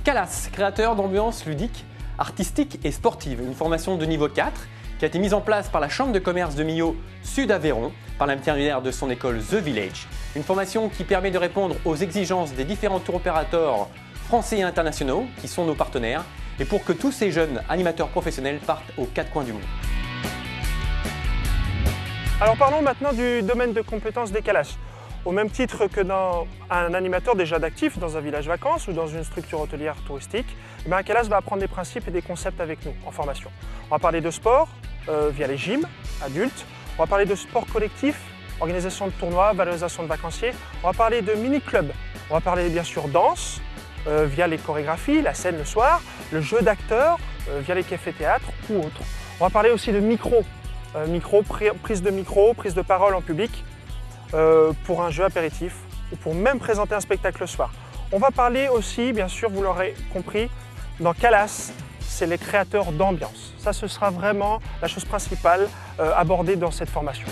Calas, créateur d'ambiance ludique, artistique et sportive, une formation de niveau 4 qui a été mise en place par la Chambre de commerce de Millau Sud Aveyron par l'intermédiaire de son école The Village. Une formation qui permet de répondre aux exigences des différents tour opérateurs français et internationaux qui sont nos partenaires et pour que tous ces jeunes animateurs professionnels partent aux quatre coins du monde. Alors parlons maintenant du domaine de compétences des Calas. Au même titre que dans un animateur déjà d'actif dans un village vacances ou dans une structure hôtelière touristique, un Calas va apprendre des principes et des concepts avec nous en formation. On va parler de sport via les gyms adultes, on va parler de sport collectif, organisation de tournois, valorisation de vacanciers, on va parler de mini-club, on va parler bien sûr danse via les chorégraphies, la scène le soir, le jeu d'acteurs via les cafés-théâtres ou autres. On va parler aussi de prise de micro, prise de parole en public, pour un jeu apéritif ou pour même présenter un spectacle le soir. On va parler aussi, bien sûr, vous l'aurez compris, dans Calas, c'est les créateurs d'ambiance. Ça, ce sera vraiment la chose principale abordée dans cette formation.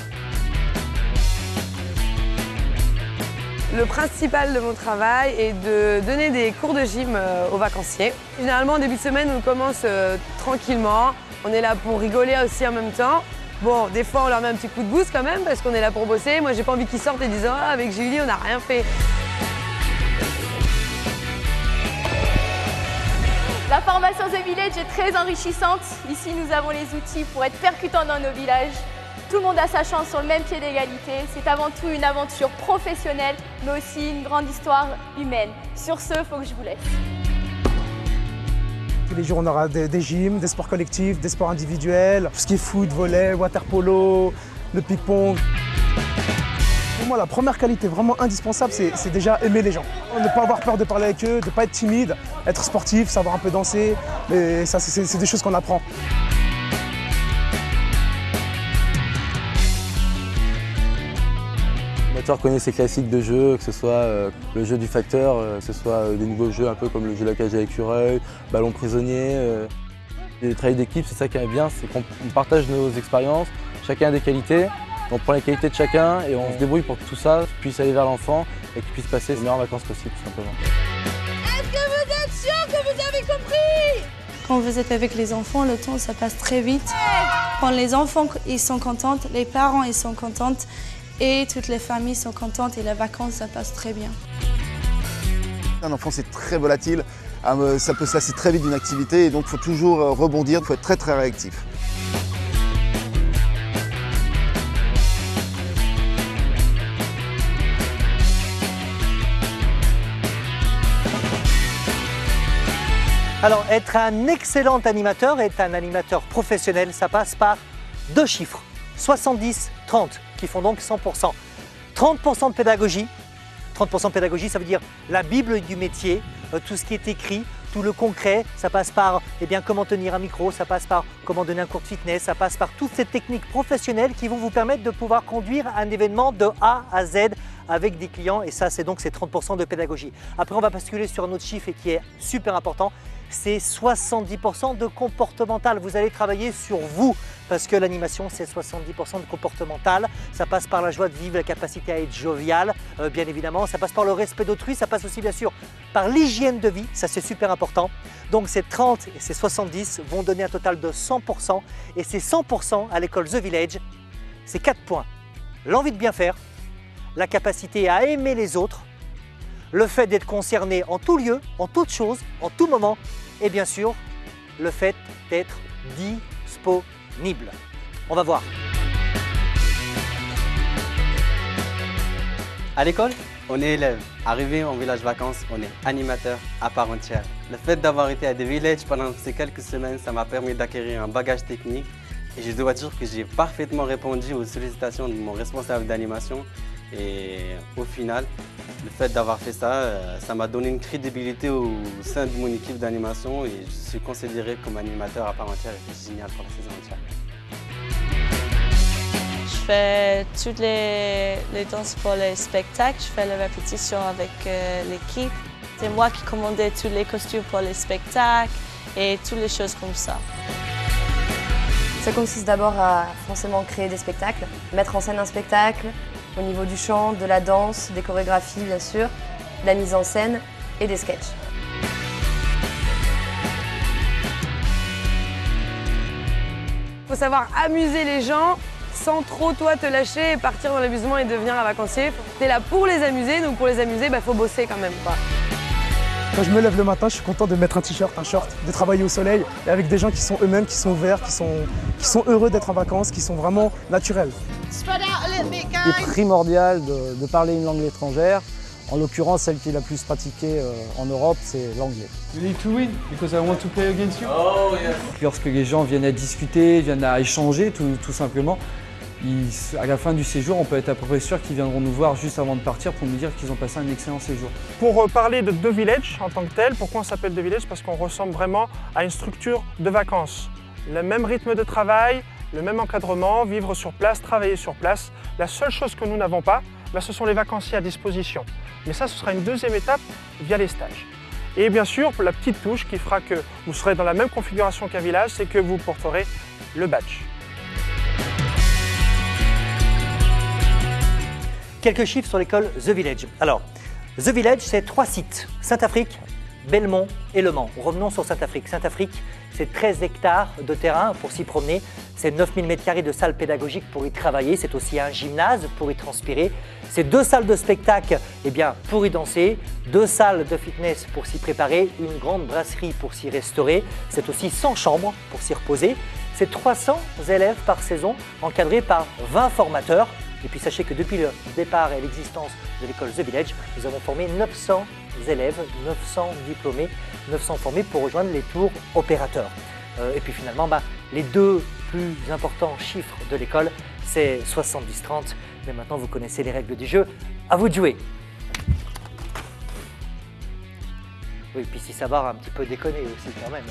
Le principal de mon travail est de donner des cours de gym aux vacanciers. Généralement, en début de semaine, on commence tranquillement. On est là pour rigoler aussi en même temps. Bon, des fois, on leur met un petit coup de boost quand même parce qu'on est là pour bosser. Moi, j'ai pas envie qu'ils sortent et disent « Ah, avec Julie, on n'a rien fait ». La formation The Village est très enrichissante. Ici, nous avons les outils pour être percutants dans nos villages. Tout le monde a sa chance sur le même pied d'égalité. C'est avant tout une aventure professionnelle, mais aussi une grande histoire humaine. Sur ce, il faut que je vous laisse. Tous les jours, on aura des gyms, des sports collectifs, des sports individuels, tout ce qui est foot, volley, water polo, le ping-pong. Pour moi, la première qualité vraiment indispensable, c'est déjà aimer les gens. Ne pas avoir peur de parler avec eux, de ne pas être timide, être sportif, savoir un peu danser. Mais ça, c'est des choses qu'on apprend. L'animateur connaît ses classiques de jeu, que ce soit le jeu du facteur, que ce soit des nouveaux jeux un peu comme le jeu de la cage à l'écureuil, ballon prisonnier. Le travail d'équipe, c'est ça qui est bien, c'est qu'on partage nos expériences, chacun a des qualités, on prend les qualités de chacun et on se débrouille pour que tout ça puisse aller vers l'enfant et qu'il puisse passer les meilleures vacances possibles, tout simplement. Est-ce que vous êtes sûr que vous avez compris? Quand vous êtes avec les enfants, le temps, ça passe très vite. Quand les enfants ils sont contents, les parents ils sont contents, et toutes les familles sont contentes et les vacances, ça passe très bien. Un enfant, c'est très volatile, ça peut se lasser très vite d'une activité et donc il faut toujours rebondir, il faut être très très réactif. Alors, être un excellent animateur, être un animateur professionnel, ça passe par deux chiffres, 70-30, qui font donc 100%. 30% de pédagogie. 30% de pédagogie, ça veut dire la Bible du métier, tout ce qui est écrit, tout le concret. Ça passe par comment tenir un micro, ça passe par comment donner un cours de fitness, ça passe par toutes ces techniques professionnelles qui vont vous permettre de pouvoir conduire un événement de A à Z avec des clients. Et ça, c'est donc ces 30% de pédagogie. Après, on va basculer sur un autre chiffre et qui est super important. C'est 70% de comportemental. Vous allez travailler sur vous parce que l'animation, c'est 70% de comportemental. Ça passe par la joie de vivre, la capacité à être jovial, bien évidemment. Ça passe par le respect d'autrui. Ça passe aussi, bien sûr, par l'hygiène de vie. Ça, c'est super important. Donc, ces 30 et ces 70 vont donner un total de 100%. Et ces 100% à l'école The Village, c'est 4 points. L'envie de bien faire, la capacité à aimer les autres, le fait d'être concerné en tout lieu, en toute chose, en tout moment, et bien sûr, le fait d'être disponible. On va voir. À l'école, on est élève. Arrivé en village vacances, on est animateur à part entière. Le fait d'avoir été à The Village pendant ces quelques semaines, ça m'a permis d'acquérir un bagage technique. Et je dois dire que j'ai parfaitement répondu aux sollicitations de mon responsable d'animation Et au final, le fait d'avoir fait ça, ça m'a donné une crédibilité au sein de mon équipe d'animation et je suis considéré comme animateur à part entière et c'est génial pour la saison entière. Je fais toutes les danses pour les spectacles, je fais les répétitions avec l'équipe. C'est moi qui commandais tous les costumes pour les spectacles et toutes les choses comme ça. Ça consiste d'abord à forcément créer des spectacles, mettre en scène un spectacle au niveau du chant, de la danse, des chorégraphies bien sûr, de la mise en scène et des sketchs. Il faut savoir amuser les gens sans trop toi te lâcher et partir dans l'amusement et devenir un vacancier. T'es là pour les amuser, donc pour les amuser, faut bosser quand même, quoi. Quand je me lève le matin, je suis content de mettre un t-shirt, un short, de travailler au soleil et avec des gens qui sont eux-mêmes, qui sont ouverts, qui sont heureux d'être en vacances, qui sont vraiment naturels. Il est primordial de parler une langue étrangère. En l'occurrence, celle qui est la plus pratiquée en Europe, c'est l'anglais. You need to win because I want to play against you. Oh yes. Lorsque les gens viennent à discuter, viennent à échanger tout simplement, à la fin du séjour, on peut être à peu près sûr qu'ils viendront nous voir juste avant de partir pour nous dire qu'ils ont passé un excellent séjour. Pour parler de The Village en tant que tel, pourquoi on s'appelle The Village? Parce qu'on ressemble vraiment à une structure de vacances. Le même rythme de travail, le même encadrement, vivre sur place, travailler sur place. La seule chose que nous n'avons pas, ce sont les vacanciers à disposition. Mais ça, ce sera une deuxième étape via les stages. Et bien sûr, la petite touche qui fera que vous serez dans la même configuration qu'un village, c'est que vous porterez le badge. Quelques chiffres sur l'école The Village. Alors, The Village, c'est 3 sites. Saint-Affrique, Belmont et Le Mans. Revenons sur Saint-Affrique. Saint-Affrique, c'est 13 hectares de terrain pour s'y promener. C'est 9000 m² de salles pédagogiques pour y travailler. C'est aussi un gymnase pour y transpirer. C'est 2 salles de spectacle pour y danser. 2 salles de fitness pour s'y préparer. Une grande brasserie pour s'y restaurer. C'est aussi 100 chambres pour s'y reposer. C'est 300 élèves par saison encadrés par 20 formateurs. Et puis sachez que depuis le départ et l'existence de l'école The Village, nous avons formé 900 élèves, 900 diplômés, 900 formés pour rejoindre les tours opérateurs. Et puis finalement, les 2 plus importants chiffres de l'école, c'est 70-30. Mais maintenant, vous connaissez les règles du jeu. À vous de jouer. Oui, puis si ça va un petit peu déconner aussi quand même.